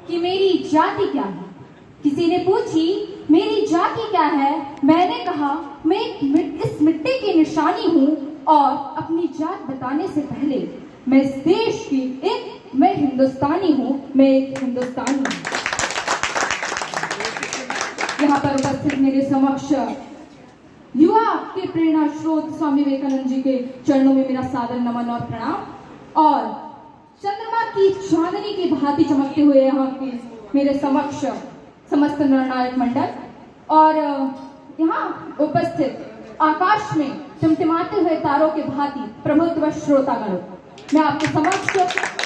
कि मेरी जाति क्या है। किसी ने पूछी मेरी जाति क्या है, मैंने कहा मैं इस मिट्टी की निशानी हूँ और अपनी जात बताने से पहले मैं इस देश की मैं हिंदुस्तानी हूँ, मैं एक हिंदुस्तानी हूँ। यहाँ पर उपस्थित मेरे समक्ष युवा के प्रेरणा स्रोत स्वामी विवेकानंद जी के चरणों में मेरा सादर नमन और प्रणाम। और चंद्रमा की चांदनी की भांति चमकते हुए यहाँ के मेरे समक्ष समस्त निर्णायक मंडल और यहाँ उपस्थित आकाश में टिमटिमाते हुए तारों के भांति प्रभुत्व श्रोतागणों, मैं आपके समक्ष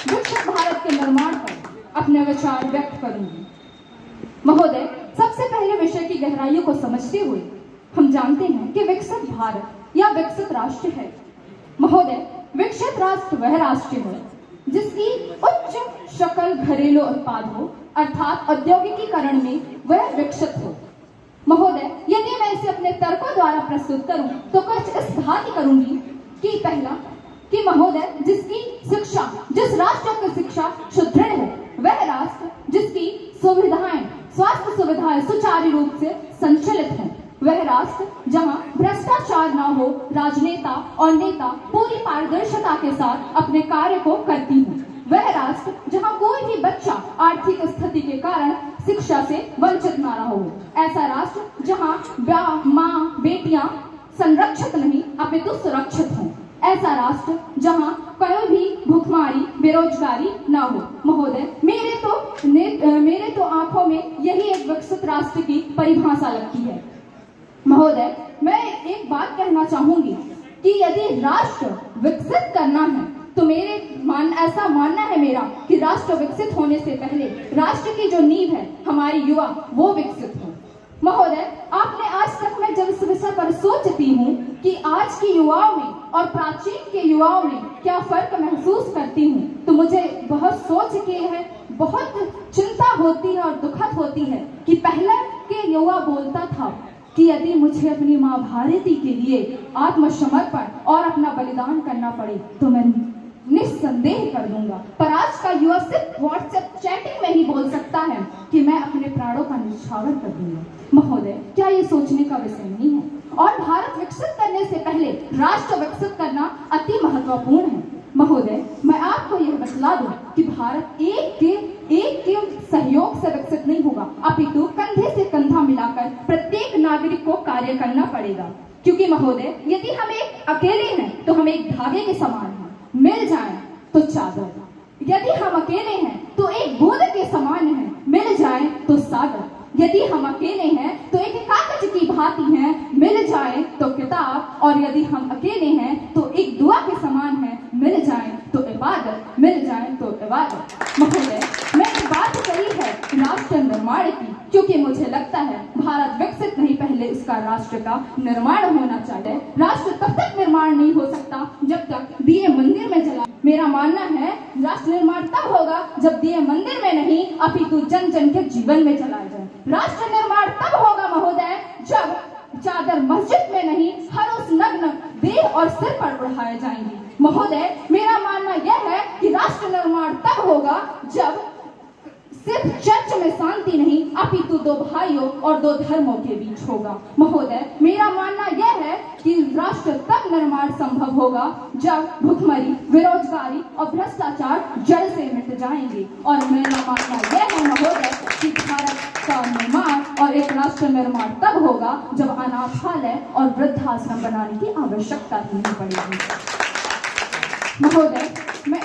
विकसित भारत के निर्माण पर अपने विचार व्यक्त करूंगी। महोदय, सबसे पहले विषय की गहराइयों को समझते हुए हम जानते हैं कि विकसित भारत या विकसित राष्ट्र है। महोदय, विकसित राष्ट्र वह राष्ट्र है जिसकी उच्च सकल घरेलू उत्पाद हो, अर्थात औद्योगिकीकरण में वह विकसित हो। महोदय, यदि मैं इसे अपने तर्कों द्वारा प्रस्तुत करूं तो कुछ इस भांति करूंगी कि पहला कि महोदय, जिसकी शिक्षा, जिस राष्ट्र की शिक्षा सुदृढ़ हो वह राष्ट्र जिसकी सुविधाएं, स्वास्थ्य सुविधाएं सुचारू रूप से संचालित हों, वह राष्ट्र जहां भ्रष्टाचार ना हो, राजनेता और नेता पूरी पारदर्शिता के साथ अपने कार्य को करती हूँ, वह राष्ट्र जहां कोई भी बच्चा आर्थिक स्थिति के कारण शिक्षा से वंचित ना रहा हो, ऐसा राष्ट्र जहां माँ बेटियां संरक्षित नहीं अपितु सुरक्षित हों, ऐसा राष्ट्र जहां कोई भी भूखमारी बेरोजगारी ना हो। महोदय, मेरे तो आंखों में यही एक विकसित राष्ट्र की परिभाषा लगती है। महोदय, मैं एक बात कहना चाहूंगी कि यदि राष्ट्र विकसित करना है तो ऐसा मानना है मेरा कि राष्ट्र विकसित होने से पहले राष्ट्र की जो नींव है हमारी युवा वो विकसित हो। महोदय, आपने आज तक मैं जब इस विषय पर सोचती हूँ कि आज के युवाओं में और प्राचीन के युवाओं में क्या फर्क महसूस करती हूँ तो मुझे बहुत सोच के है, बहुत चिंता होती है और दुखद होती है कि पहले के युवा बोलता था कि यदि मुझे अपनी माँ भारती के लिए आत्मसमर्पण और अपना बलिदान करना पड़े तो मैं निस्संदेह कर दूंगा, पर आज का युवा सिर्फ व्हाट्सएप चैटिंग में ही बोल सकता है कि मैं अपने प्राणों का निछावर कर दूंगा। महोदय, क्या ये सोचने का विषय नहीं है? और भारत विकसित करने से पहले राष्ट्र विकसित करना अति महत्वपूर्ण है। महोदय, मैं आपको यह बतला दूं कि भारत एक के सहयोग से विकसित नहीं होगा, अपितु कंधे से कंधा मिलाकर प्रत्येक नागरिक को कार्य करना पड़ेगा। क्योंकि महोदय, यदि हम एक अकेले हैं तो हम एक धागे के समान हैं, मिल जाए तो चादर, यदि हम अकेले हैं तो एक बूंद के समान हैं, मिल जाए तो सागर, यदि हम अकेले हैं तो एक कागज की भांति हैं, मिल जाए तो किताब, और यदि हम अकेले हैं तो एक दुआ के समान है, मिल जाए तो इबादत, मिल जाए तो इबादत। महोदय, मैं एक बात कही है राष्ट्र निर्माण की, क्योंकि मुझे लगता है भारत विकसित नहीं, पहले इसका राष्ट्र का निर्माण होना चाहिए। राष्ट्र तब तक निर्माण नहीं हो सकता जब तक दिए मंदिर में जला। मेरा मानना है राष्ट्र निर्माण तब होगा जब दिए मंदिर में नहीं अपितु जन जन के जीवन में जलाए जाए। राष्ट्र निर्माण तब होगा महोदय जब चादर मस्जिद में नहीं हर उस नग्न देह और सिर पर उड़ाए जाएंगे। महोदय, मेरा मानना यह है कि राष्ट्र निर्माण तब होगा जब सिर्फ चर्च में शांति नहीं अपितु दो भाइयों और दो धर्मों के बीच होगा। महोदय, मेरा मानना यह है कि राष्ट्र तब निर्माण संभव होगा जब भुखमरी, बेरोजगारी और भ्रष्टाचार जड़ से मिट जाएंगे। और मेरा मानना यह है महोदय कि भारत का निर्माण और एक राष्ट्र निर्माण तब होगा जब अनाथालय और वृद्धाश्रम बनाने की आवश्यकता ही नहीं पड़ेगी। महोदय, मैं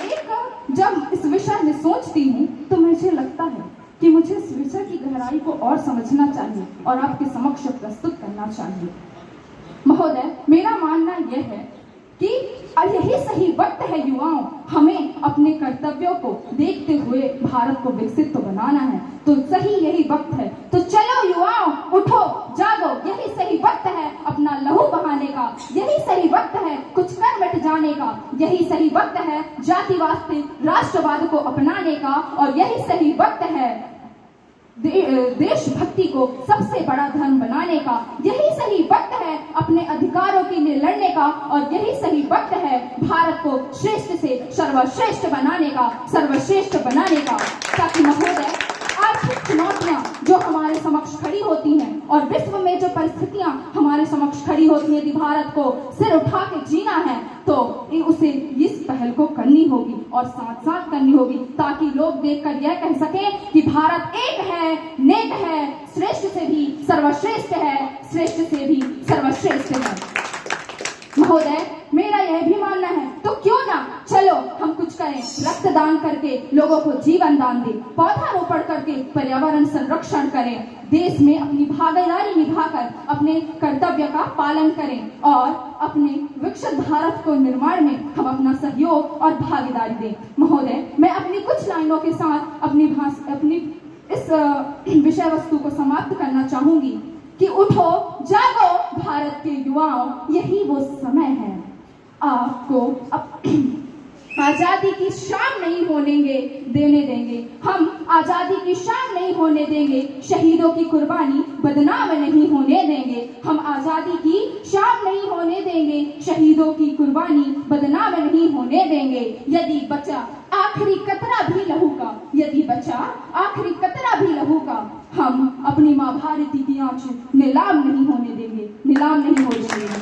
जब इस विषय में सोचती हूँ तो मुझे लगता है कि मुझे इस विषय की गहराई को और समझना चाहिए और आपके समक्ष प्रस्तुत करना चाहिए। महोदय, मेरा मानना यह है कि यही सही वक्त है युवाओं, हमें अपने कर्तव्यों को देखते हुए भारत को विकसित तो बनाना है, तो सही यही वक्त है। तो चलो युवाओं, उठो जागो, यही सही वक्त है अपना लहू बहाने का, यही सही वक्त है कुछ कर मिट जाने का, यही सही वक्त है जातिवाद राष्ट्रवाद को अपनाने का, और यही सही वक्त है देशभक्ति को सबसे बड़ा धर्म बनाने का, यही सही वक्त है अपने अधिकारों के लिए लड़ने का, और यही सही वक्त है भारत को श्रेष्ठ से सर्वश्रेष्ठ बनाने का, ताकि महोदय चुनौतियां जो हमारे समक्ष खड़ी होती हैं और विश्व में जो परिस्थितियां हमारे समक्ष खड़ी होती हैं, यदि भारत को सिर उठा के जीना है तो उसे इस पहल को करनी होगी और साथ साथ करनी होगी, ताकि लोग देखकर यह कह सकें कि भारत एक है, नेक है, श्रेष्ठ से भी सर्वश्रेष्ठ है, श्रेष्ठ से भी सर्वश्रेष्ठ है। महोदय, मेरा यह भी मानना है तो क्यों ना चलो हम कुछ करें, रक्तदान करके लोगों को जीवन दान दें, पौधारोपण करके पर्यावरण संरक्षण करें, देश में अपनी भागीदारी निभाकर अपने कर्तव्य का पालन करें और अपने विकसित भारत को निर्माण में हम अपना सहयोग और भागीदारी दें। महोदय, मैं अपनी कुछ लाइनों के साथ अपनी इस विषय वस्तु को समाप्त करना चाहूंगी कि उठो जागो भारत के युवाओं, यही वो समय है। आपको आजादी की शाम नहीं होने देंगे, हम आजादी की शाम नहीं होने देंगे, शहीदों की कुर्बानी बदनाम नहीं होने देंगे, हम आजादी की शाम नहीं होने देंगे, शहीदों की कुर्बानी बदनाम नहीं होने देंगे। यदि बचा आखिरी कतरा भी लहू का, यदि बचा आखिरी कतरा भी लहू का, हम अपनी माँ भारती की आंच नीलाम नहीं होने देंगे, नीलाम नहीं होने देंगे।